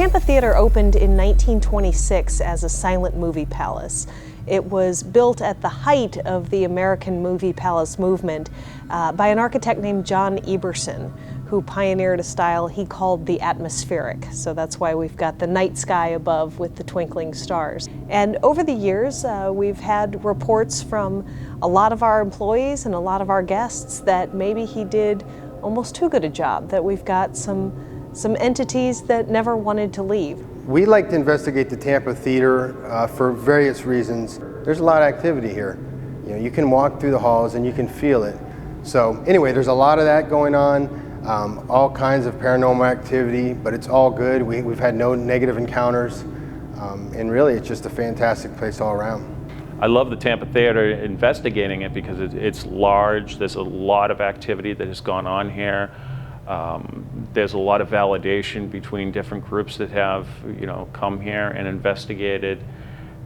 Tampa Theatre opened in 1926 as a silent movie palace. It was built at the height of the American movie palace movement by an architect named John Eberson, who pioneered a style he called the atmospheric. So that's why we've got the night sky above with the twinkling stars. And over the years, we've had reports from a lot of our employees and a lot of our guests that maybe he did almost too good a job, that we've got some entities that never wanted to leave. We like to investigate the Tampa Theatre for various reasons. There's a lot of activity here. You know, you can walk through the halls and you can feel it. So anyway, there's a lot of that going on, all kinds of paranormal activity, but it's all good. We've had no negative encounters, and really it's just a fantastic place all around. I love the Tampa Theatre, investigating it because it's large. There's a lot of activity that has gone on here. There's a lot of validation between different groups that have, come here and investigated,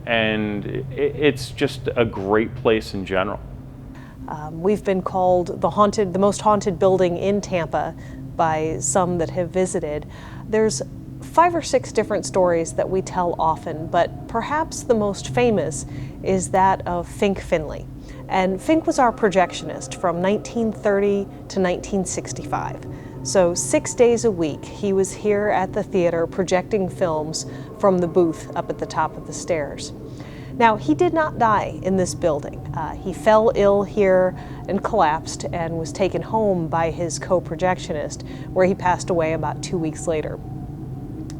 and it's just a great place in general. We've been called the most haunted building in Tampa by some that have visited. There's 5 or 6 different stories that we tell often, but perhaps the most famous is that of Fink Finley. And Fink was our projectionist from 1930 to 1965. So 6 days a week, he was here at the theater projecting films from the booth up at the top of the stairs. Now, he did not die in this building. He fell ill here and collapsed and was taken home by his co-projectionist, where he passed away about 2 weeks later.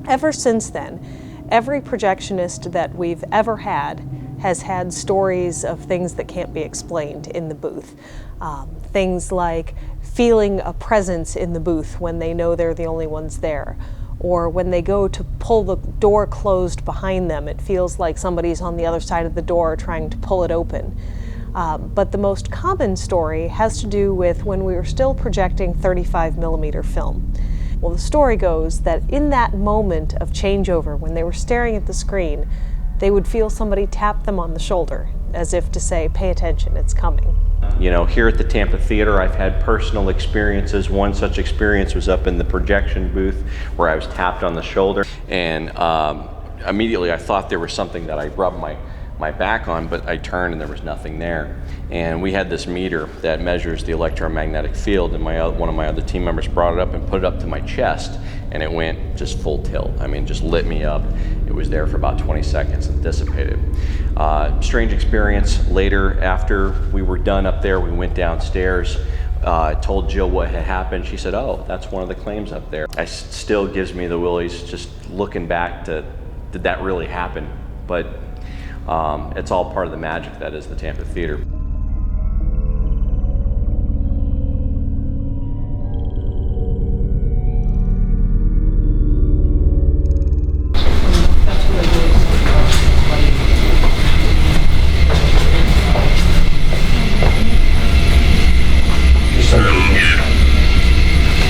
Ever since then, every projectionist that we've ever had has had stories of things that can't be explained in the booth. Things like feeling a presence in the booth when they know they're the only ones there, or when they go to pull the door closed behind them, it feels like somebody's on the other side of the door trying to pull it open. But the most common story has to do with when we were still projecting 35mm film. Well, the story goes that in that moment of changeover, when they were staring at the screen, they would feel somebody tap them on the shoulder, as if to say, pay attention, it's coming. You know, here at the Tampa Theatre, I've had personal experiences. One such experience was up in the projection booth where I was tapped on the shoulder, and immediately I thought there was something that I rubbed my back on, but I turned and there was nothing there. And we had this meter that measures the electromagnetic field, and one of my other team members brought it up and put it up to my chest, and it went just full tilt. I mean, just lit me up. It was there for about 20 seconds and dissipated. Strange experience. Later, after we were done up there, we went downstairs. Told Jill what had happened. She said, "Oh, that's one of the claims up there." It still gives me the willies just looking back to, did that really happen? But it's all part of the magic that is the Tampa Theatre.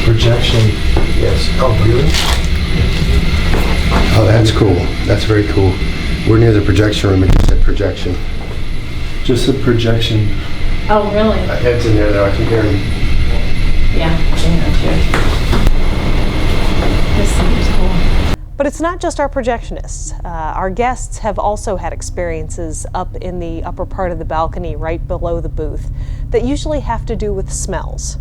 Projection, yes. Oh, really? Oh, that's cool. That's very cool. We're near the projection room. It just said projection. Just a projection. Oh, really? Ed's in there, though. I can hear him. Yeah, I know too. This seems cool. But it's not just our projectionists. Our guests have also had experiences up in the upper part of the balcony right below the booth that usually have to do with smells.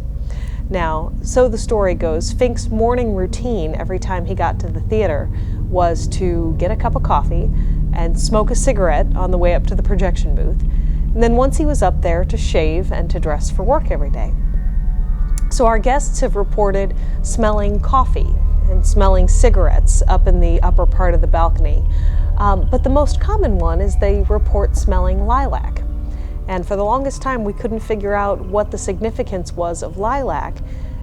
Now, so the story goes, Fink's morning routine every time he got to the theater was to get a cup of coffee and smoke a cigarette on the way up to the projection booth, and then once he was up there, to shave and to dress for work every day. So our guests have reported smelling coffee and smelling cigarettes up in the upper part of the balcony, but the most common one is they report smelling lilac. And for the longest time, we couldn't figure out what the significance was of lilac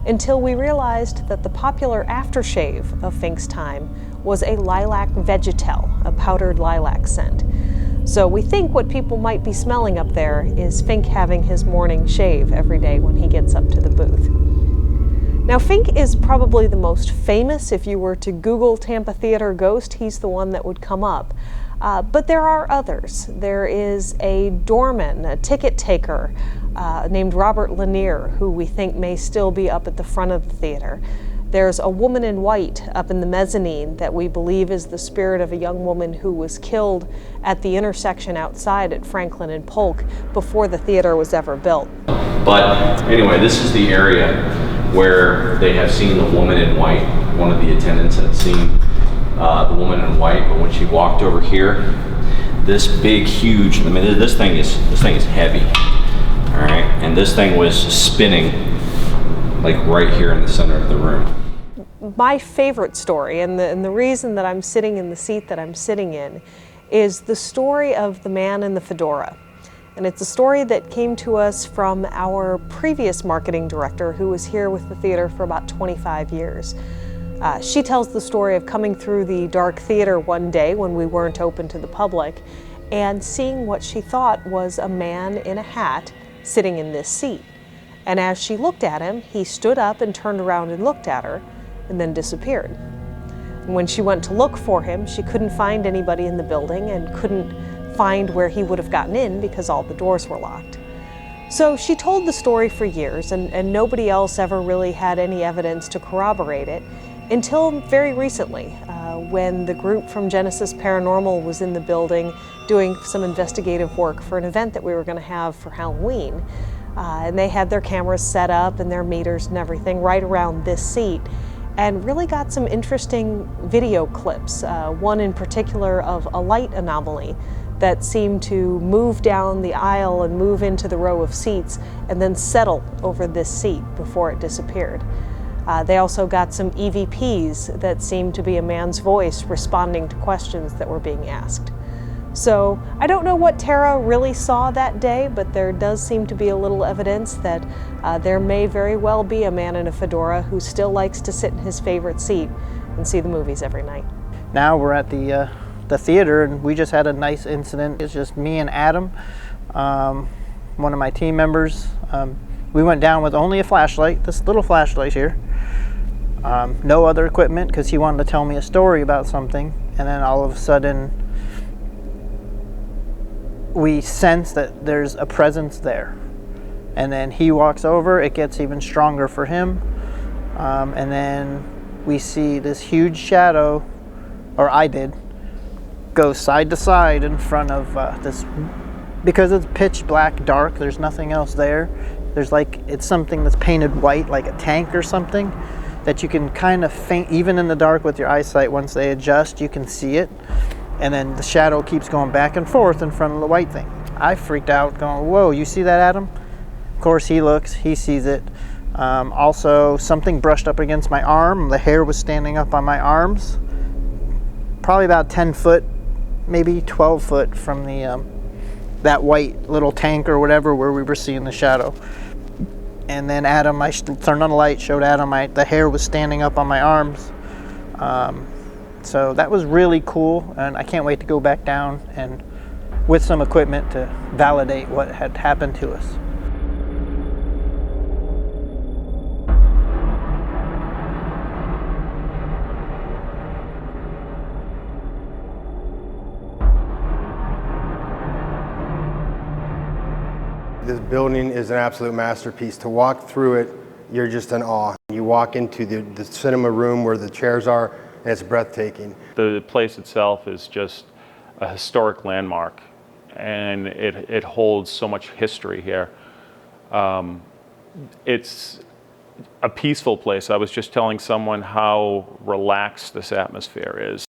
until we realized that the popular aftershave of Fink's time was a lilac vegetel, a powdered lilac scent. So we think what people might be smelling up there is Fink having his morning shave every day when he gets up to the booth. Now, Fink is probably the most famous. If you were to Google Tampa Theatre ghost, he's the one that would come up. But there are others. There is a doorman, a ticket taker, named Robert Lanier, who we think may still be up at the front of the theater. There's a woman in white up in the mezzanine that we believe is the spirit of a young woman who was killed at the intersection outside at Franklin and Polk before the theater was ever built. But anyway, this is the area where they have seen the woman in white. One of the attendants had seen the woman in white, but when she walked over here, this big, huge, I mean, this thing is heavy, all right? And this thing was spinning like right here in the center of the room. My favorite story, and the reason that I'm sitting in the seat that I'm sitting in, is the story of the man in the fedora. And it's a story that came to us from our previous marketing director who was here with the theater for about 25 years. She tells the story of coming through the dark theater one day when we weren't open to the public and seeing what she thought was a man in a hat sitting in this seat. And as she looked at him, he stood up and turned around and looked at her and then disappeared. And when she went to look for him, she couldn't find anybody in the building and couldn't find where he would have gotten in because all the doors were locked. So she told the story for years, and nobody else ever really had any evidence to corroborate it until very recently, when the group from Genesis Paranormal was in the building doing some investigative work for an event that we were going to have for Halloween. And they had their cameras set up and their meters and everything right around this seat, and really got some interesting video clips, one in particular of a light anomaly that seemed to move down the aisle and move into the row of seats and then settle over this seat before it disappeared. They also got some EVPs that seemed to be a man's voice responding to questions that were being asked. So I don't know what Tara really saw that day, but there does seem to be a little evidence that there may very well be a man in a fedora who still likes to sit in his favorite seat and see the movies every night. Now we're at the theater, and we just had a nice incident. It's just me and Adam, one of my team members. We went down with only a flashlight, this little flashlight here. No other equipment, because he wanted to tell me a story about something, and then all of a sudden we sense that there's a presence there, and then he walks over. It gets even stronger for him, and then we see this huge shadow, or I did, go side to side in front of this, because it's pitch black dark, there's nothing else there. There's like, it's something that's painted white, like a tank or something, that you can kind of faint, even in the dark with your eyesight. Once they adjust, you can see it. And then the shadow keeps going back and forth in front of the white thing. I freaked out going, whoa, you see that, Adam? Of course he looks, he sees it. Also, something brushed up against my arm. The hair was standing up on my arms. Probably about 10 foot, maybe 12 foot from the that white little tank or whatever where we were seeing the shadow. And then Adam, I turned on the light, showed Adam the hair was standing up on my arms. So that was really cool, and I can't wait to go back down and with some equipment to validate what had happened to us. This building is an absolute masterpiece. To walk through it, you're just in awe. You walk into the cinema room where the chairs are, and it's breathtaking. The place itself is just a historic landmark, and it holds so much history here. It's a peaceful place. I was just telling someone how relaxed this atmosphere is.